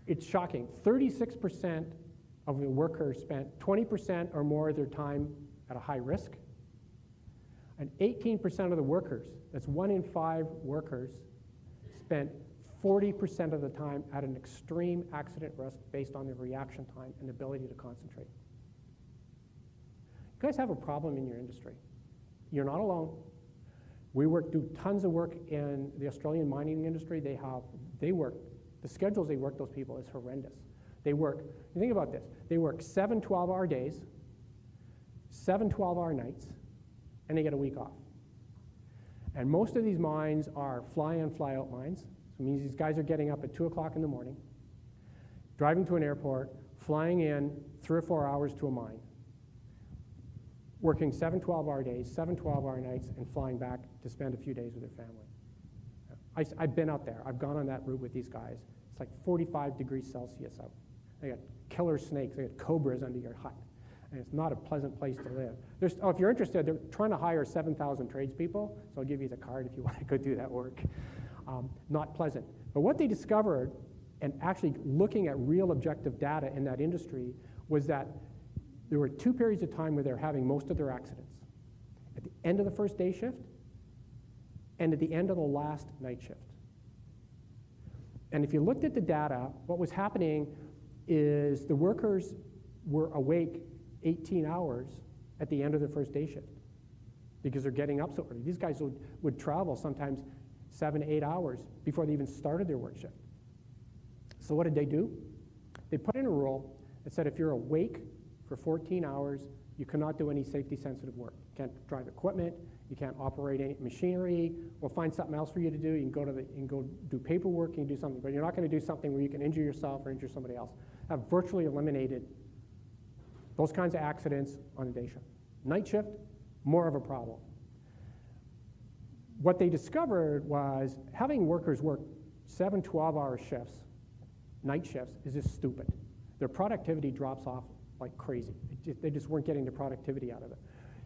It's shocking. 36% of the workers spent 20% or more of their time at a high risk. And 18% of the workers, that's 1 in 5 workers, spent 40% of the time at an extreme accident risk based on their reaction time and ability to concentrate. You guys have a problem in your industry. You're not alone. We do tons of work in the Australian mining industry. The schedules they work, those people, is horrendous. You think about this, they work 7 12-hour days, 7 12-hour nights, and they get a week off. And most of these mines are fly-in, fly-out mines. So it means these guys are getting up at 2 o'clock in the morning, driving to an airport, flying in 3 or 4 hours to a mine, working 7 12-hour days, 7 12-hour nights, and flying back to spend a few days with their family. I've been out there. I've gone on that route with these guys. It's like 45 degrees Celsius out. They got killer snakes. They got cobras under your hut. And it's not a pleasant place to live. If you're interested, they're trying to hire 7,000 tradespeople, so I'll give you the card if you want to go do that work. Not pleasant. But what they discovered, and actually looking at real objective data in that industry, was that there were 2 periods of time where they're having most of their accidents. At the end of the first day shift, and at the end of the last night shift. And if you looked at the data, what was happening is the workers were awake 18 hours at the end of their first day shift because they're getting up so early. These guys would travel sometimes 7, 8 hours before they even started their work shift. So what did they do? They put in a rule that said if you're awake for 14 hours, you cannot do any safety-sensitive work. You can't drive equipment. You can't operate any machinery. We'll find something else for you to do. You can go do paperwork. You can do something, but you're not going to do something where you can injure yourself or injure somebody else. I've virtually eliminated those kinds of accidents on the day shift. Night shift, more of a problem. What they discovered was having workers work 7 12-hour shifts, night shifts, is just stupid. Their productivity drops off like crazy. They just weren't getting the productivity out of it.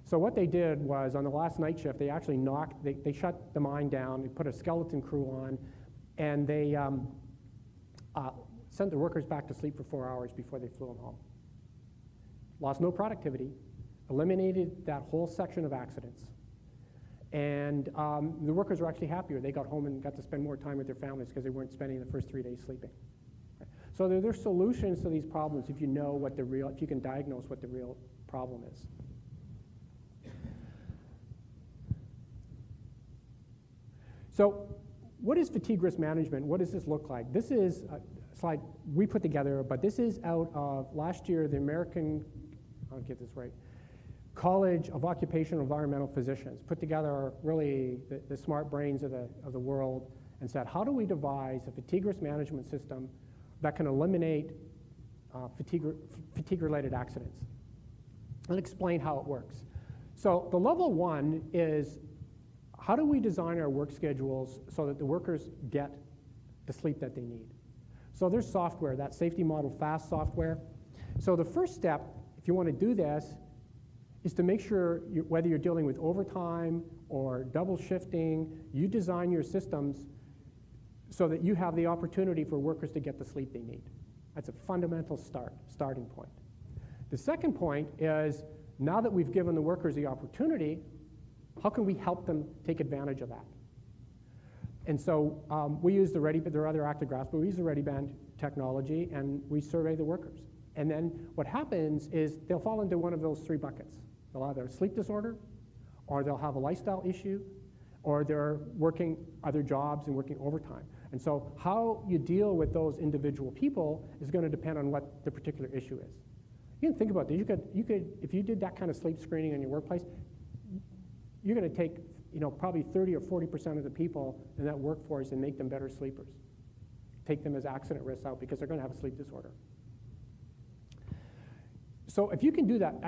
So what they did was, on the last night shift, they actually they shut the mine down, they put a skeleton crew on, and they sent the workers back to sleep for 4 hours before they flew them home. Lost no productivity, eliminated that whole section of accidents, and the workers were actually happier. They got home and got to spend more time with their families because they weren't spending the first 3 days sleeping. Right? So there's solutions to these problems if you know if you can diagnose what the real problem is. So what is fatigue risk management? What does this look like? This is a slide we put together, but this is out of last year, the American, I'll get this right, College of Occupational Environmental Physicians put together really the smart brains of the world and said, how do we devise a fatigue risk management system that can eliminate fatigue-related accidents? I'll explain how it works. So the level one is, how do we design our work schedules so that the workers get the sleep that they need? So there's software, that safety model fast software. So the first step, if you want to do this, is to make sure whether you're dealing with overtime or double shifting, you design your systems so that you have the opportunity for workers to get the sleep they need. That's a fundamental starting point. The second point is, now that we've given the workers the opportunity, how can we help them take advantage of that? And so we use there are other actigraphs, but we use the ReadyBand technology, and we survey the workers. And then what happens is they'll fall into one of those three buckets. They'll either have a sleep disorder, or they'll have a lifestyle issue, or they're working other jobs and working overtime. And so how you deal with those individual people is going to depend on what the particular issue is. You can think about this. You could, if you did that kind of sleep screening in your workplace, you're going to take, probably 30 or 40% of the people in that workforce and make them better sleepers. Take them as accident risks out because they're going to have a sleep disorder. So if you can do that,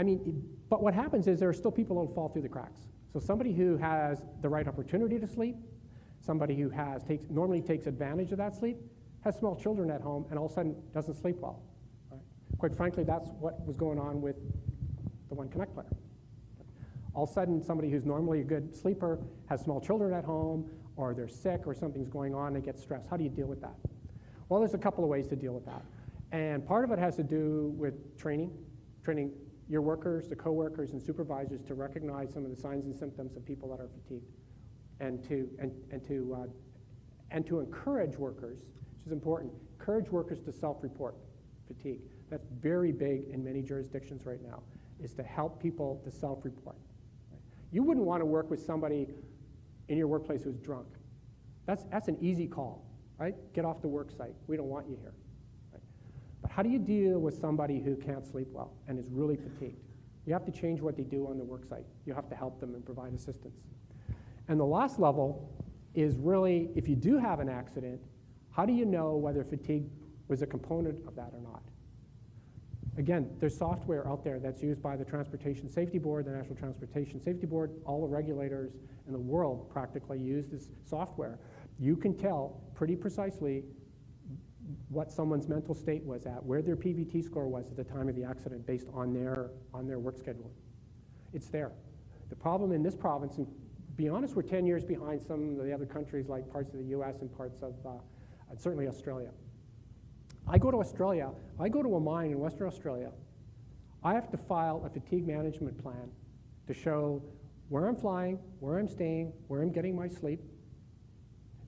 but what happens is there are still people who fall through the cracks. So somebody who has the right opportunity to sleep, somebody who normally takes advantage of that sleep, has small children at home, and all of a sudden doesn't sleep well. Right? Quite frankly, that's what was going on with the One Connect player. All of a sudden, somebody who's normally a good sleeper has small children at home, or they're sick, or something's going on, they get stressed. How do you deal with that? Well, there's a couple of ways to deal with that. And part of it has to do with training your workers, the coworkers, and supervisors to recognize some of the signs and symptoms of people that are fatigued, and to encourage workers, which is important, encourage workers to self-report fatigue. That's very big in many jurisdictions right now, is to help people to self-report. Right? You wouldn't want to work with somebody in your workplace who's drunk. That's an easy call, right? Get off the work site. We don't want you here. Right? But how do you deal with somebody who can't sleep well and is really fatigued? You have to change what they do on the work site. You have to help them and provide assistance. And the last level is really, if you do have an accident, how do you know whether fatigue was a component of that or not? Again, there's software out there that's used by the Transportation Safety Board, the National Transportation Safety Board. All the regulators in the world practically use this software. You can tell pretty precisely what someone's mental state was at, where their PVT score was at the time of the accident based on their work schedule. It's there. The problem in this province, and be honest, we're 10 years behind some of the other countries like parts of the US and parts of, certainly Australia. I go to Australia, I go to a mine in Western Australia, I have to file a fatigue management plan to show where I'm flying, where I'm staying, where I'm getting my sleep,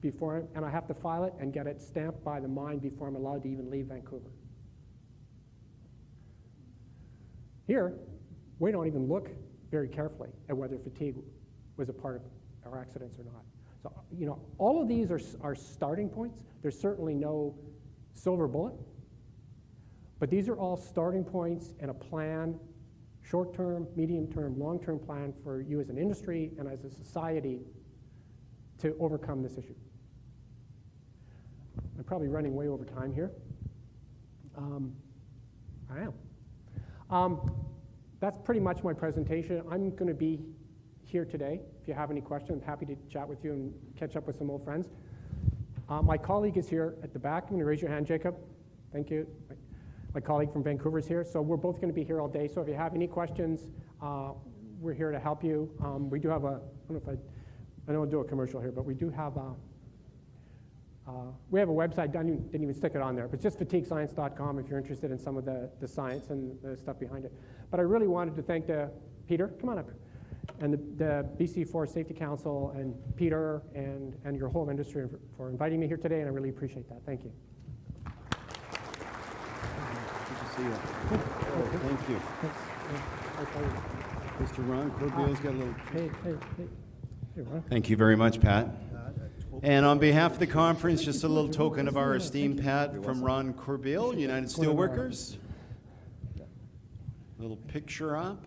and I have to file it and get it stamped by the mine before I'm allowed to even leave Vancouver. Here, we don't even look very carefully at whether fatigue was a part of our accidents or not. So, all of these are starting points. There's certainly no silver bullet, but these are all starting points in a plan, short-term, medium-term, long-term plan for you as an industry and as a society to overcome this issue. I'm probably running way over time here. I am. That's pretty much my presentation. I'm going to be here today. If you have any questions, I'm happy to chat with you and catch up with some old friends. My colleague is here at the back. I'm going to raise your hand, Jacob. Thank you. my colleague from Vancouver is here. So we're both going to be here all day. So if you have any questions, we're here to help you. We do have a, I don't know if I don't want to do a commercial here, but we do have a, we have a website, didn't even stick it on there, but it's just fatiguescience.com if you're interested in some of the science and the stuff behind it. But I really wanted to thank Peter, come on up, and the BC Forest Safety Council and Peter and your whole industry for inviting me here today, and I really appreciate that. Thank you. Good to see you. Oh, thank you. Mr. Ron Corbeil's got a little... Hey, Ron. Thank you very much, Pat. And on behalf of the conference, just a little token of our esteem, Pat, from Ron Corbeil, United Steelworkers. Little picture op.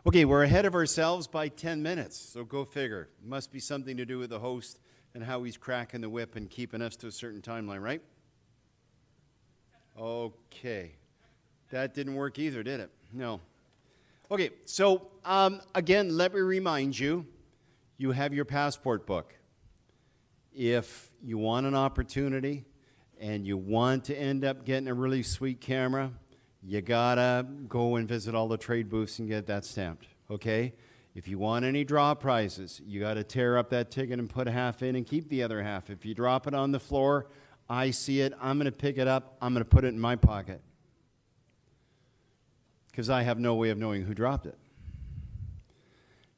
Okay, we're ahead of ourselves by 10 minutes, so go figure. Must be something to do with the host and how he's cracking the whip and keeping us to a certain timeline, right? Okay. That didn't work either, did it? No. Okay, so again, let me remind you, you have your passport book. If you want an opportunity and you want to end up getting a really sweet camera, you gotta go and visit all the trade booths and get that stamped, okay? If you want any draw prizes, you gotta tear up that ticket and put half in and keep the other half. If you drop it on the floor, I see it, I'm gonna pick it up, I'm gonna put it in my pocket, because I have no way of knowing who dropped it.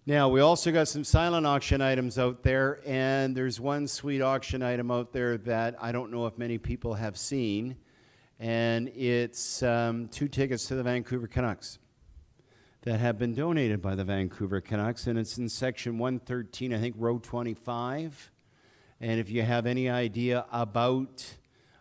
Now, we also got some silent auction items out there, and there's one sweet auction item out there that I don't know if many people have seen, and it's 2 tickets to the Vancouver Canucks that have been donated by the Vancouver Canucks, and it's in section 113, I think, row 25. And if you have any idea about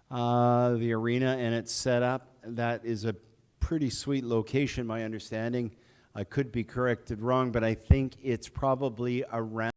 the arena and its setup, that is a pretty sweet location, my understanding. I could be corrected wrong, but I think it's probably around